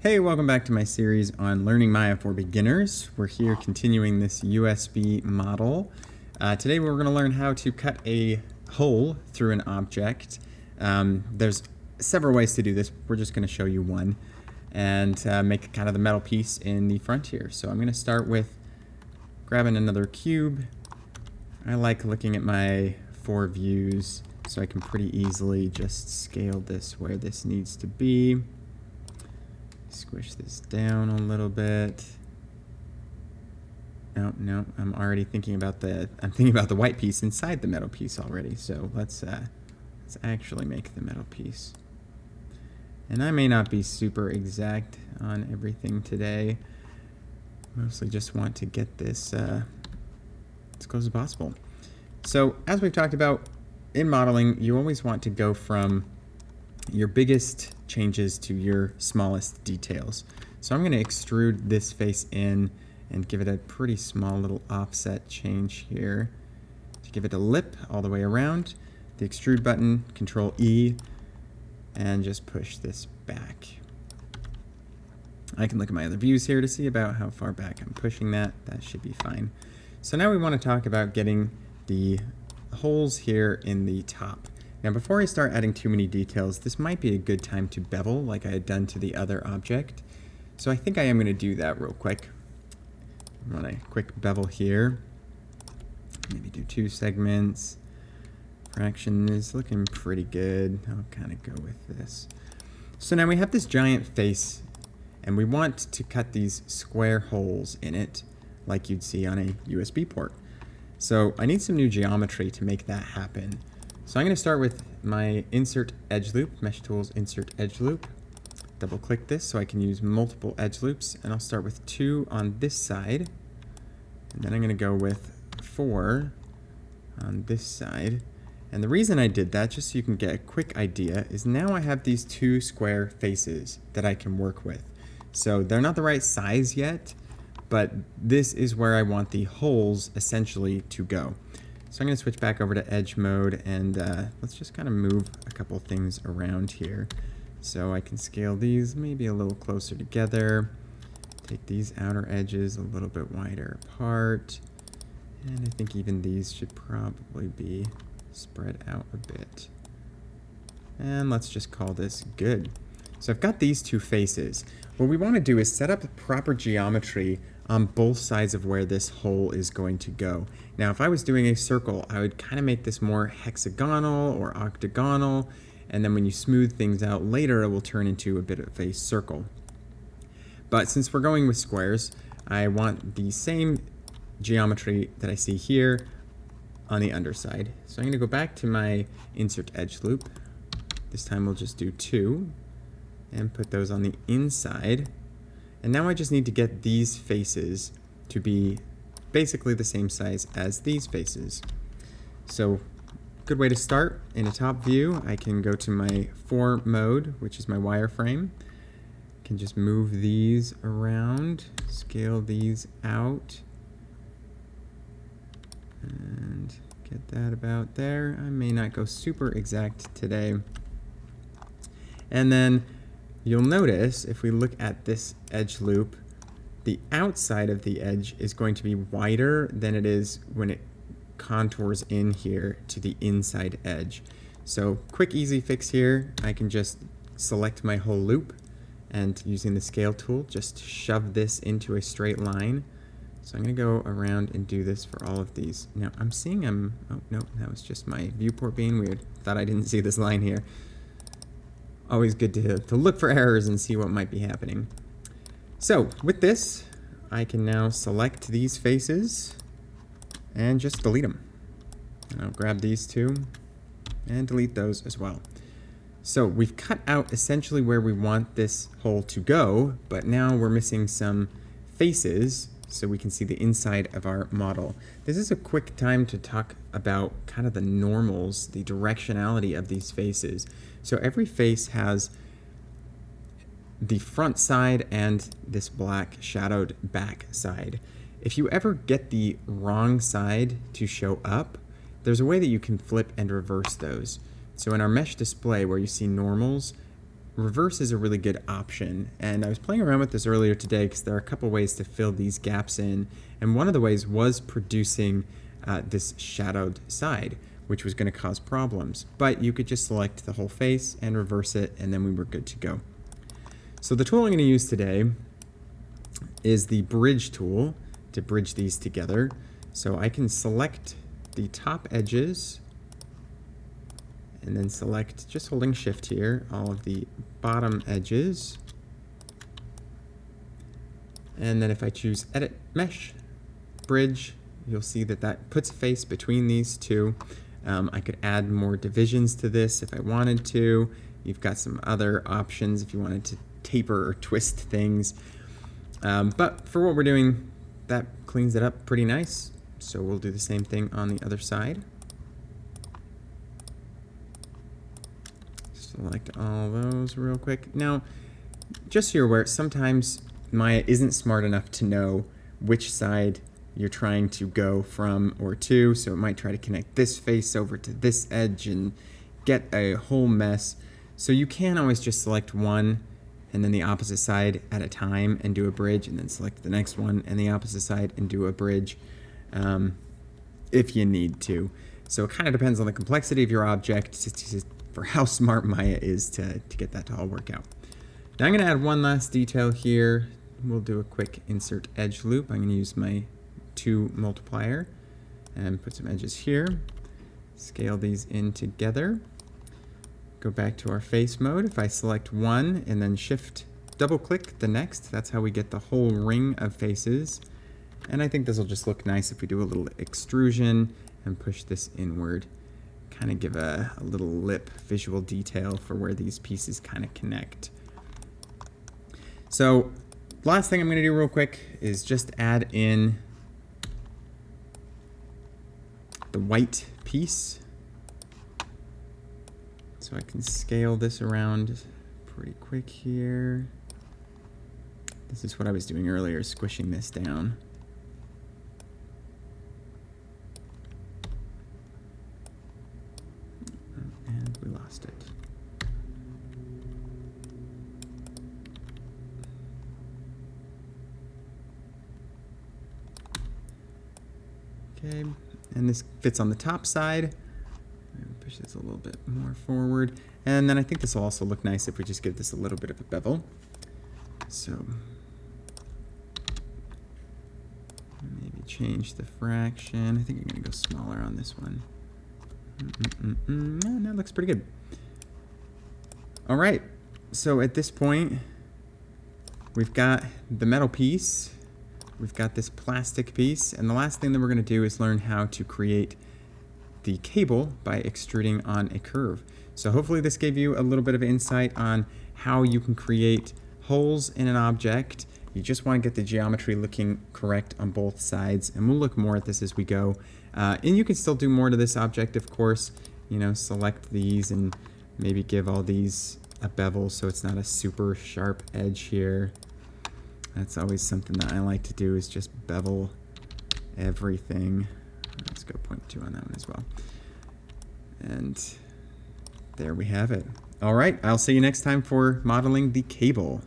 Hey, welcome back to my series on learning Maya for beginners. We're here continuing this USB model. Today we're going to learn how to cut a hole through an object. There's several ways to do this. We're just going to show you one and make kind of the metal piece in the front here. So I'm going to start with grabbing another cube. I like looking at my 4 views so I can pretty easily just scale this where this needs to be. Squish this down a little bit. No, I'm already thinking about the white piece inside the metal piece already. So let's actually make the metal piece. And I may not be super exact on everything today. Mostly just want to get this as close as possible. So as we've talked about in modeling, you always want to go from your biggest changes to your smallest details. So I'm going to extrude this face in and give it a pretty small little offset change here to give it a lip all the way around. The extrude button, Control E, and just push this back. I can look at my other views here to see about how far back I'm pushing that. That should be fine. So now we want to talk about getting the holes here in the top. Now before I start adding too many details, this might be a good time to bevel like I had done to the other object. So I think I am going to do that real quick. Run a quick bevel here. Maybe do 2 segments. Fraction is looking pretty good. I'll kind of go with this. So now we have this giant face and we want to cut these square holes in it like you'd see on a USB port. So I need some new geometry to make that happen. So I'm going to start with my Insert Edge Loop, Mesh Tools Insert Edge Loop. Double click this so I can use multiple edge loops, and I'll start with 2 on this side, and then I'm going to go with 4 on this side. And the reason I did that, just so you can get a quick idea, is now I have these 2 square faces that I can work with. So they're not the right size yet, but this is where I want the holes essentially to go. So I'm going to switch back over to edge mode and let's just kind of move a couple things around here. So I can scale these maybe a little closer together, take these outer edges a little bit wider apart, and I think even these should probably be spread out a bit. And let's just call this good. So I've got these 2 faces. What we want to do is set up proper geometry on both sides of where this hole is going to go. Now if I was doing a circle, I would kind of make this more hexagonal or octagonal, and then when you smooth things out later, it will turn into a bit of a circle. But since we're going with squares, I want the same geometry that I see here on the underside. So I'm going to go back to my Insert Edge Loop. This time we'll just do 2 and put those on the inside. And now I just need to get these faces to be basically the same size as these faces. So good way to start, in a top view, I can go to my 4 mode, which is my wireframe. Can just move these around, scale these out, and get that about there. I may not go super exact today. And then you'll notice if we look at this edge loop, the outside of the edge is going to be wider than it is when it contours in here to the inside edge. So quick easy fix here, I can just select my whole loop and using the scale tool just shove this into a straight line. So I'm going to go around and do this for all of these. Now I'm seeing oh no, that was just my viewport being weird. Thought I didn't see this line here. Always good to look for errors and see what might be happening. So with this, I can now select these faces and just delete them. And I'll grab these 2 and delete those as well. So we've cut out essentially where we want this hole to go, but now we're missing some faces so we can see the inside of our model. This is a quick time to talk about kind of the normals, the directionality of these faces. So every face has the front side and this black shadowed back side. If you ever get the wrong side to show up, there's a way that you can flip and reverse those. So in our mesh display where you see normals, reverse is a really good option. And I was playing around with this earlier today because there are a couple ways to fill these gaps in. And one of the ways was producing this shadowed side, which was going to cause problems. But you could just select the whole face and reverse it, and then we were good to go. So the tool I'm going to use today is the bridge tool to bridge these together. So I can select the top edges and then select, just holding shift here, all of the bottom edges. And then if I choose edit mesh, bridge, you'll see that that puts a face between these two. I could add more divisions to this if I wanted to. You've got some other options if you wanted to taper or twist things. But for what we're doing, that cleans it up pretty nice. So we'll do the same thing on the other side. Select all those real quick. Now, just so you're aware, sometimes Maya isn't smart enough to know which side you're trying to go from or to, so it might try to connect this face over to this edge and get a whole mess. So you can always just select one and then the opposite side at a time and do a bridge, and then select the next one and the opposite side and do a bridge if you need to. So it kind of depends on the complexity of your object for how smart Maya is to get that to all work out. Now I'm going to add one last detail here. We'll do a quick insert edge loop. I'm going to use my 2 multiplier and put some edges here. Scale these in together. Go back to our face mode. If I select one and then shift double click the next, that's how we get the whole ring of faces. And I think this will just look nice if we do a little extrusion and push this inward. Kind of give a little lip visual detail for where these pieces kind of connect. So last thing I'm going to do real quick is just add in the white piece. So I can scale this around pretty quick here. This is what I was doing earlier, squishing this down. And we lost it. Okay, and this fits on the top side. Push this a little bit more forward. And then I think this will also look nice if we just give this a little bit of a bevel. So maybe change the fraction. I think I'm going to go smaller on this one. No, that looks pretty good. All right, so at this point, we've got the metal piece. We've got this plastic piece. And the last thing that we're going to do is learn how to create the cable by extruding on a curve. So hopefully this gave you a little bit of insight on how you can create holes in an object. You just want to get the geometry looking correct on both sides, and we'll look more at this as we go. And you can still do more to this object, of course. You know, select these and maybe give all these a bevel so it's not a super sharp edge here. That's always something that I like to do, is just bevel everything. Let's go 0.2 on that one as well. And there we have it. All right, I'll see you next time for modeling the cable.